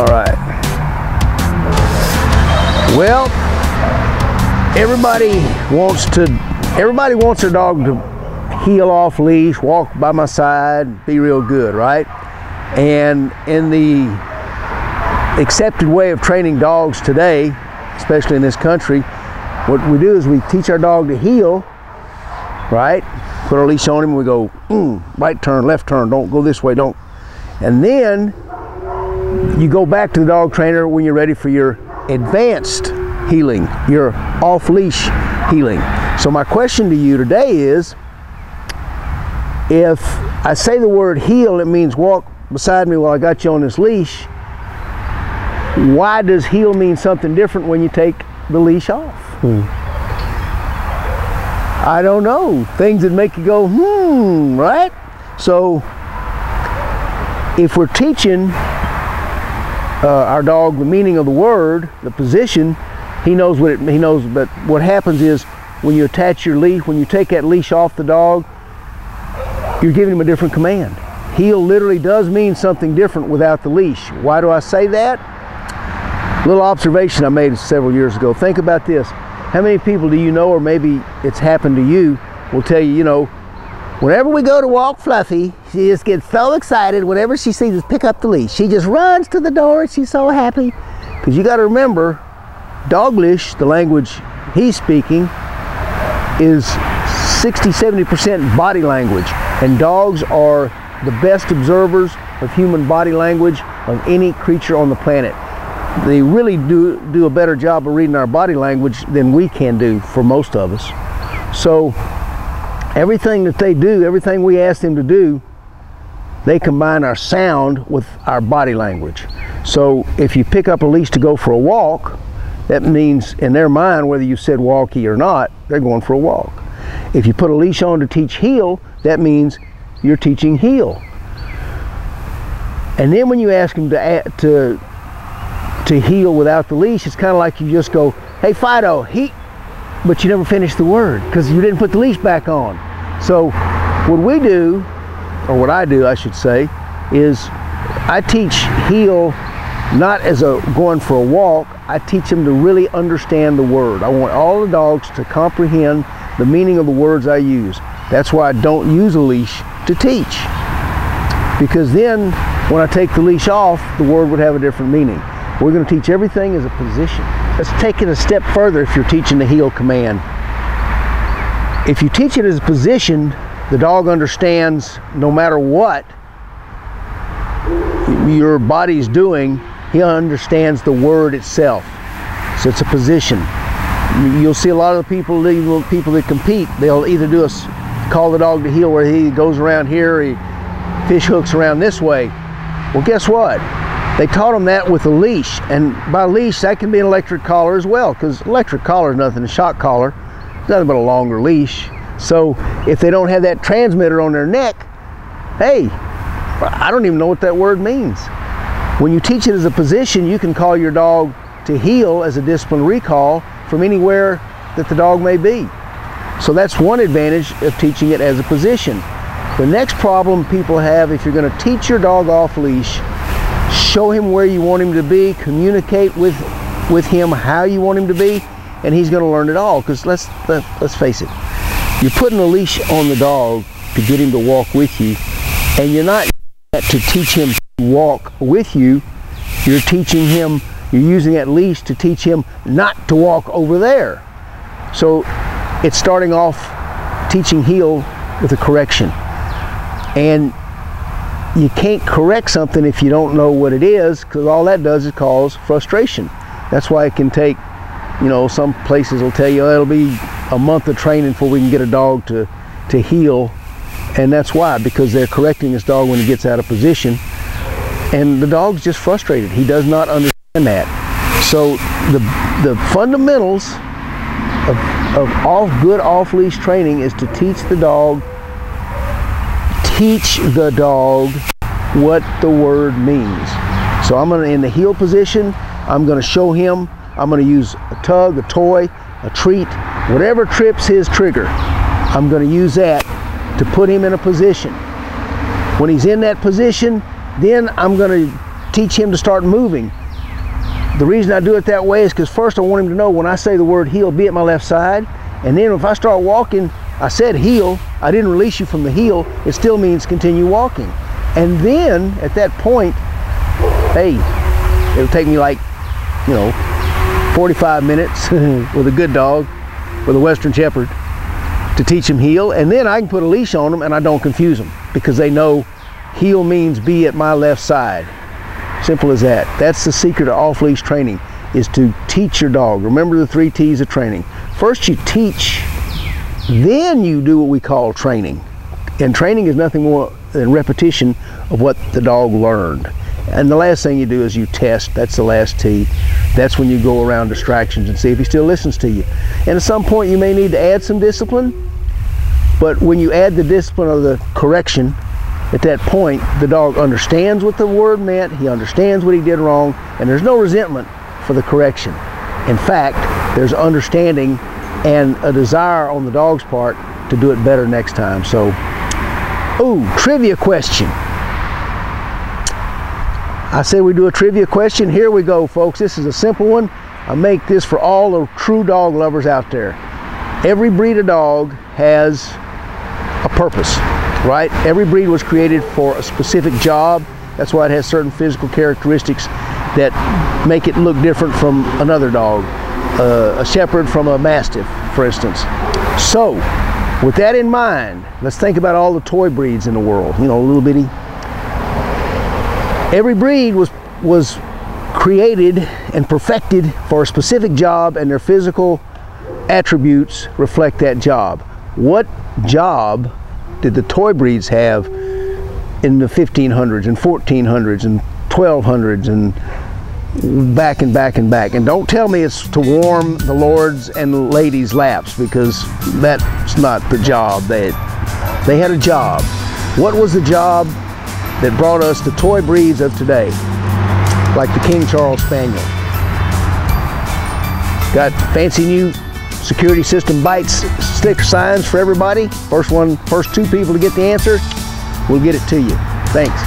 All right. Well, everybody wants their dog to heel off leash, walk by my side, be real good, right? And in the accepted way of training dogs today, especially in this country, what we do is we teach our dog to heel, right? Put our leash on him and we go, right turn, left turn, don't go this way, don't. And then you go back to the dog trainer when you're ready for your advanced heeling, your off-leash heeling. So my question to you today is, if I say the word heel, it means walk beside me while I got you on this leash. Why does heel mean something different when you take the leash off? I don't know. Things that make you go, right? So if we're teaching our dog the meaning of the word, the position, he knows what he knows. But what happens is when you attach your leash, when you take that leash off the dog, you're giving him a different command. Heel literally does mean something different without the leash. Why do I say that? Little observation I made several years ago. Think about this. How many people do you know, or maybe it's happened to you, will tell you, whenever we go to walk Fluffy, she just gets so excited whenever she sees us pick up the leash. She just runs to the door, she's so happy. Because you got to remember, Doglish, the language he's speaking, is 60–70% body language. And dogs are the best observers of human body language of any creature on the planet. They really do a better job of reading our body language than we can do for most of us. So everything that they do, everything we ask them to do, they combine our sound with our body language. So if you pick up a leash to go for a walk, that means in their mind, whether you said walkie or not, they're going for a walk. If you put a leash on to teach heel, that means you're teaching heel. And then when you ask them to heel without the leash, it's kind of like you just go, hey Fido, but you never finish the word because you didn't put the leash back on. So what we do, or what I do I should say, is I teach heel not as going for a walk. I teach them to really understand the word. I want all the dogs to comprehend the meaning of the words I use. That's why I don't use a leash to teach, because then when I take the leash off, the word would have a different meaning. We're going to teach everything as a position. Let's take it a step further if you're teaching the heel command. If you teach it as a position, the dog understands no matter what your body's doing, he understands the word itself. So it's a position. You'll see a lot of the people that compete, they'll either call the dog to heel where he goes around here, he fish hooks around this way. Well, guess what? They taught them that with a leash, and by leash that can be an electric collar as well, because electric collar is nothing, a shock collar, it's nothing but a longer leash. So if they don't have that transmitter on their neck, hey, I don't even know what that word means. When you teach it as a position, you can call your dog to heel as a discipline recall from anywhere that the dog may be. So that's one advantage of teaching it as a position. The next problem people have, if you're going to teach your dog off leash, show him where you want him to be, communicate with him how you want him to be, and he's going to learn it all. Because let's face it, you're putting a leash on the dog to get him to walk with you, and you're not to teach him to walk with you. You're teaching him, you're using that leash to teach him not to walk over there. So it's starting off teaching heel with a correction. And you can't correct something if you don't know what it is, because all that does is cause frustration. That's why it can take, some places will tell you it'll be a month of training before we can get a dog to heel. And that's why, because they're correcting this dog when he gets out of position. And the dog's just frustrated. He does not understand that. So the fundamentals of good off-leash training is to teach the dog what the word means. So in the heel position, I'm going to show him, I'm going to use a tug, a toy, a treat, whatever trips his trigger. I'm going to use that to put him in a position. When he's in that position, then I'm going to teach him to start moving. The reason I do it that way is because first I want him to know when I say the word heel, be at my left side. And then if I start walking, I said heel, I didn't release you from the heel, it still means continue walking. And then at that point, hey, it'll take me like, 45 minutes with a good dog, with a Western Shepherd, to teach them heel. And then I can put a leash on them and I don't confuse them because they know heel means be at my left side. Simple as that. That's the secret of off-leash training, is to teach your dog. Remember the 3 T's of training. First you teach, then you do what we call training. And training is nothing more than repetition of what the dog learned. And the last thing you do is you test. That's the last T. That's when you go around distractions and see if he still listens to you. And at some point you may need to add some discipline, but when you add the discipline of the correction, at that point the dog understands what the word meant, he understands what he did wrong, and there's no resentment for the correction. In fact, there's understanding and a desire on the dog's part to do it better next time. So, trivia question. I said we do a trivia question. Here we go, folks. This is a simple one. I make this for all the true dog lovers out there. Every breed of dog has a purpose, right? Every breed was created for a specific job. That's why it has certain physical characteristics that make it look different from another dog. A shepherd from a mastiff, for instance. So, with that in mind, let's think about all the toy breeds in the world. Little bitty. Every breed was created and perfected for a specific job, and their physical attributes reflect that job. What job did the toy breeds have in the 1500s and 1400s and 1200s and back and back and back? And don't tell me it's to warm the lords and ladies' laps, because that's not the job. They had a job. What was the job that brought us the toy breeds of today, like the King Charles Spaniel? Got fancy new security system bite stick signs for everybody. First 2 people to get the answer, we'll get it to you. Thanks.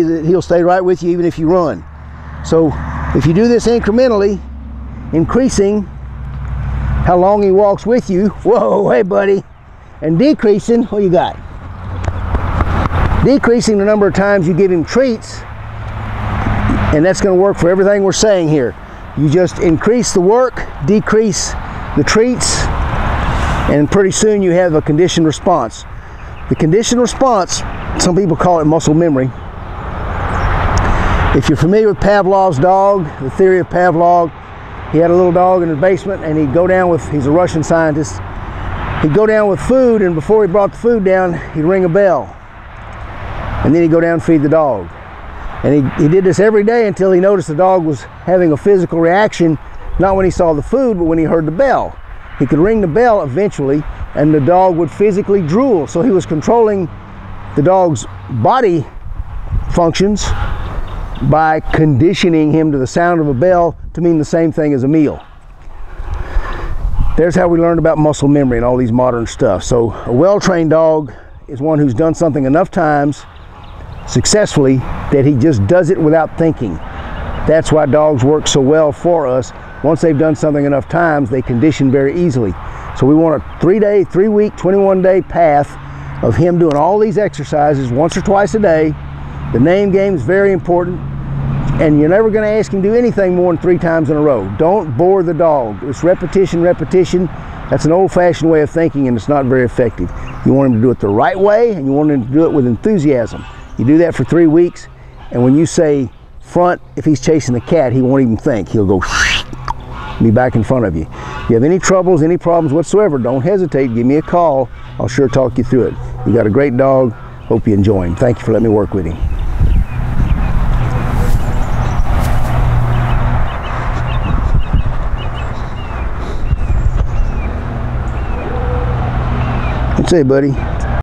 he'll stay right with you even if you run. So if you do this incrementally, increasing how long he walks with you, whoa, hey buddy, and decreasing, what you got? Decreasing the number of times you give him treats, and that's going to work for everything we're saying here. You just increase the work, decrease the treats, and pretty soon you have a conditioned response. The conditioned response, some people call it muscle memory. If you're familiar with Pavlov's dog, the theory of Pavlov, he had a little dog in his basement, and he'd go down with, he's a Russian scientist, he'd go down with food, and before he brought the food down, he'd ring a bell. And then he'd go down and feed the dog. And he did this every day until he noticed the dog was having a physical reaction, not when he saw the food, but when he heard the bell. He could ring the bell eventually, and the dog would physically drool. So he was controlling the dog's body functions by conditioning him to the sound of a bell to mean the same thing as a meal. There's how we learned about muscle memory and all these modern stuff. So a well-trained dog is one who's done something enough times successfully that he just does it without thinking. That's why dogs work so well for us. Once they've done something enough times, they condition very easily. So we want a 3-day, 3-week, 21-day path of him doing all these exercises once or twice a day. The name game is very important, and you're never going to ask him to do anything more than 3 times in a row. Don't bore the dog. It's repetition, repetition. That's an old-fashioned way of thinking, and it's not very effective. You want him to do it the right way, and you want him to do it with enthusiasm. You do that for 3 weeks, and when you say front, if he's chasing the cat, he won't even think. He'll go be back in front of you. If you have any troubles, any problems whatsoever, don't hesitate. Give me a call. I'll sure talk you through it. You got a great dog. Hope you enjoy him. Thank you for letting me work with him. What's up, buddy?